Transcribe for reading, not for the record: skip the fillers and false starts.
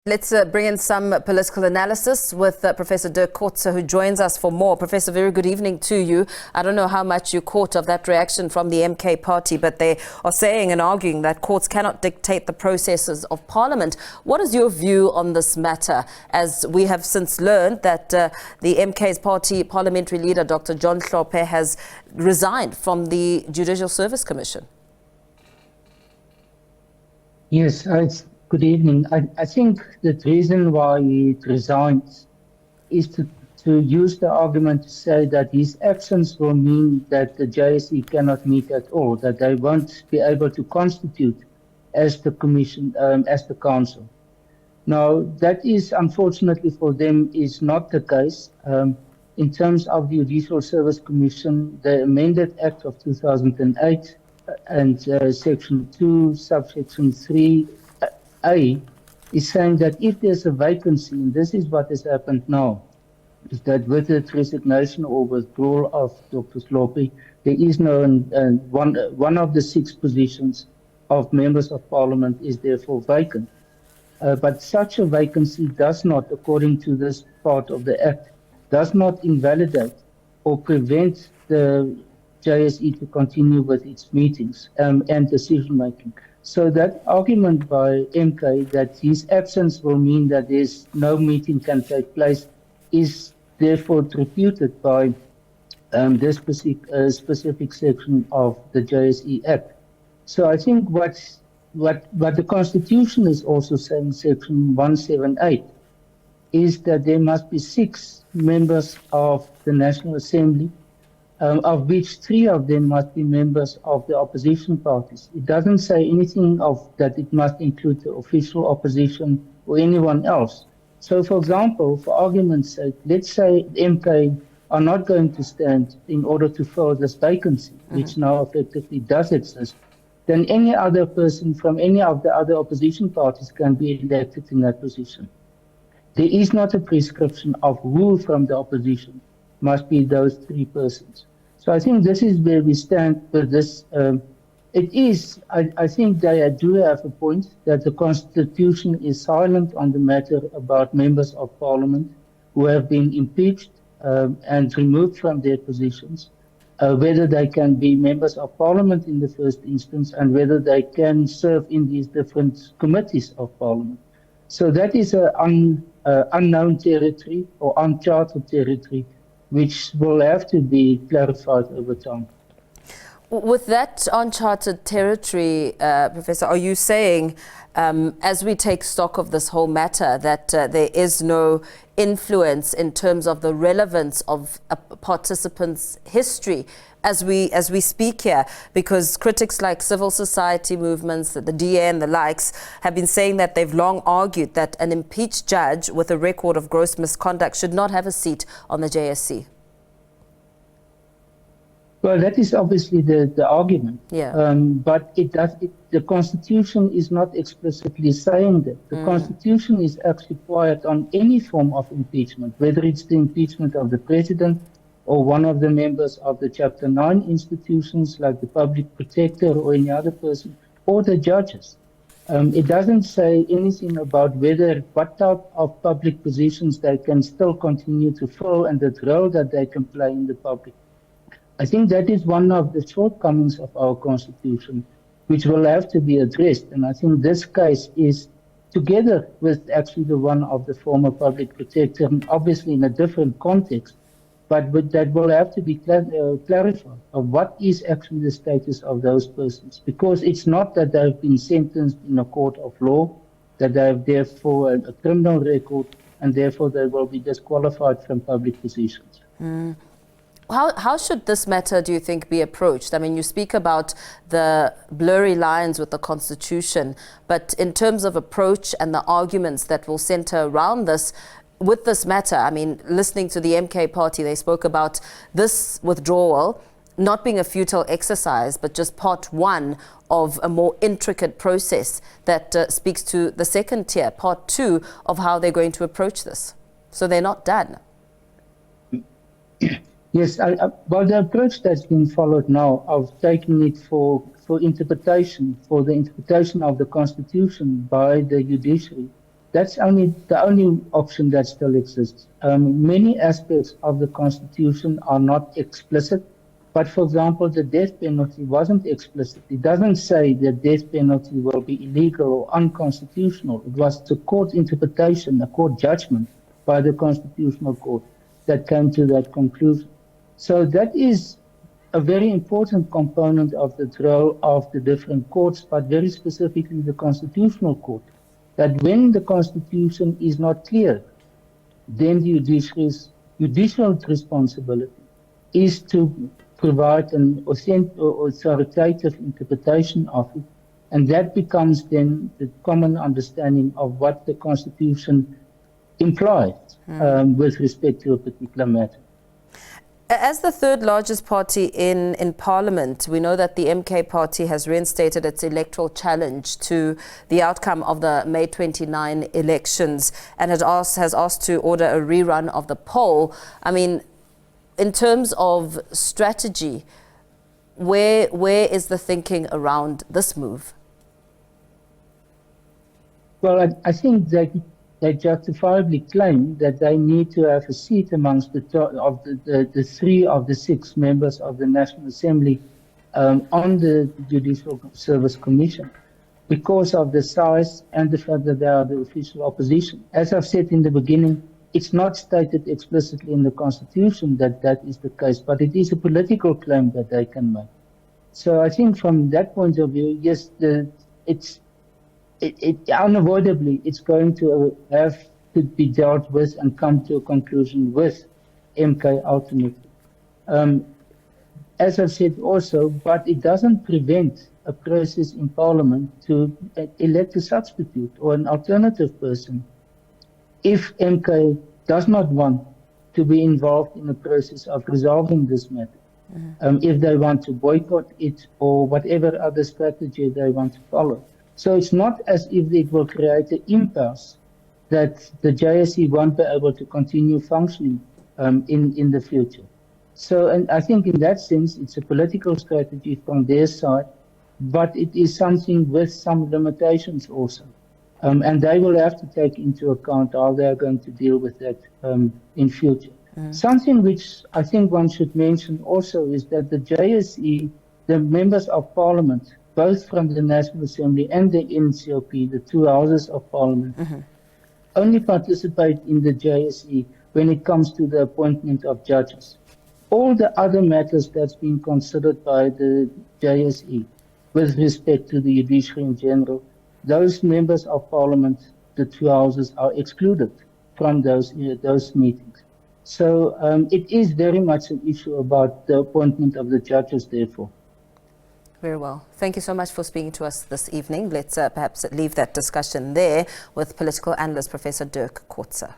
Let's bring in some political analysis with Professor Dirk Kotzé, who joins us for more. Professor, very good evening to you. I don't know how much you caught of that reaction from the MK party, but they are saying and arguing that courts cannot dictate the processes of Parliament. What is your view on this matter, as we have since learned that the MK's party parliamentary leader, Dr John Hlophe, has resigned from the Judicial Service Commission? Yes, good evening. I think the reason why he resigns is to use the argument to say that his actions will mean that the JSC cannot meet at all, that they won't be able to constitute as the commission, as the council. Now, that is, unfortunately for them, is not the case. In terms of the Judicial Service Commission, the amended Act of 2008 and Section 2, Subsection 3A is saying that if there's a vacancy, and this is what has happened now, is that with the resignation or withdrawal of Dr. Hlophe, there is no one of the 6 positions of members of Parliament is therefore vacant. But such a vacancy does not, according to this part of the Act, does not invalidate or prevent the JSE to continue with its meetings and decision making. So that argument by MK that his absence will mean that there's no meeting can take place is therefore refuted by this specific section of the JSE Act. So I think what the Constitution is also saying, Section 178, is that there must be 6 members of the National Assembly, of which 3 of them must be members of the opposition parties. It doesn't say anything of that it must include the official opposition or anyone else. So, for example, for argument's sake, let's say MK are not going to stand in order to fill this vacancy, which now effectively does exist, then any other person from any of the other opposition parties can be elected in that position. There is not a prescription of who from the opposition must be those 3 persons. So I think this is where we stand with this. I think they do have a point that the Constitution is silent on the matter about members of Parliament who have been impeached and removed from their positions, whether they can be members of Parliament in the first instance and whether they can serve in these different committees of Parliament. So that is an unknown territory or uncharted territory, which will have to be clarified over time. With that uncharted territory, Professor, are you saying, as we take stock of this whole matter, that there is no influence in terms of the relevance of a participant's history as we speak here? Because critics like civil society movements, the DA and the likes, have been saying that they've long argued that an impeached judge with a record of gross misconduct should not have a seat on the JSC. Well, that is obviously the argument. Yeah. But the Constitution is not explicitly saying that. The Constitution is actually quiet on any form of impeachment, whether it's the impeachment of the President or one of the members of the Chapter 9 institutions like the Public Protector or any other person, or the judges. It doesn't say anything about what type of public positions they can still continue to fill and the role that they can play in the public. I think that is one of the shortcomings of our Constitution, which will have to be addressed. And I think this case is, together with actually the one of the former Public Protector, and obviously in a different context, but that will have to be clarified of what is actually the status of those persons. Because it's not that they've been sentenced in a court of law, that they have therefore a criminal record, and therefore they will be disqualified from public positions. How should this matter, do you think, be approached? I mean, you speak about the blurry lines with the Constitution, but in terms of approach and the arguments that will center around this, with this matter, I mean, listening to the MK party, they spoke about this withdrawal not being a futile exercise, but just part 1 of a more intricate process that speaks to the second tier, part 2 of how they're going to approach this. So they're not done. Yes, well, the approach that's been followed now of taking it for interpretation, for the interpretation of the Constitution by the judiciary, That's the only option that still exists. Many aspects of the Constitution are not explicit, but for example, the death penalty wasn't explicit. It doesn't say that death penalty will be illegal or unconstitutional. It was a court interpretation, a court judgment by the Constitutional Court that came to that conclusion. So that is a very important component of the role of the different courts, but very specifically the Constitutional Court, that when the Constitution is not clear, then the judicial responsibility is to provide an authoritative interpretation of it, and that becomes then the common understanding of what the Constitution implies with respect to a particular matter. As the third largest party in Parliament, we know that the MK party has reinstated its electoral challenge to the outcome of the May 29 elections and has asked to order a rerun of the poll. I mean, in terms of strategy, where is the thinking around this move? Well, I think that they justifiably claim that they need to have a seat amongst the three of the 6 members of the National Assembly on the Judicial Service Commission because of the size and the fact that they are the official opposition. As I've said in the beginning, it's not stated explicitly in the Constitution that that is the case, but it is a political claim that they can make. So I think from that point of view, yes, unavoidably, it's going to have to be dealt with and come to a conclusion with MK ultimately. As I've said also, but it doesn't prevent a process in Parliament to elect a substitute or an alternative person if MK does not want to be involved in the process of resolving this matter. If they want to boycott it or whatever other strategy they want to follow. So it's not as if it will create an impasse that the JSC won't be able to continue functioning in the future. So, and I think in that sense, it's a political strategy from their side, but it is something with some limitations also. And they will have to take into account how they are going to deal with that in future. Something which I think one should mention also is that the JSC, the members of Parliament, both from the National Assembly and the NCOP, the 2 houses of Parliament, only participate in the JSE when it comes to the appointment of judges. All the other matters that's been considered by the JSE with respect to the judiciary in general, those members of Parliament, the 2 houses, are excluded from those meetings. So it is very much an issue about the appointment of the judges, therefore. Very well. Thank you so much for speaking to us this evening. Let's perhaps leave that discussion there with political analyst Professor Dirk Kotzé.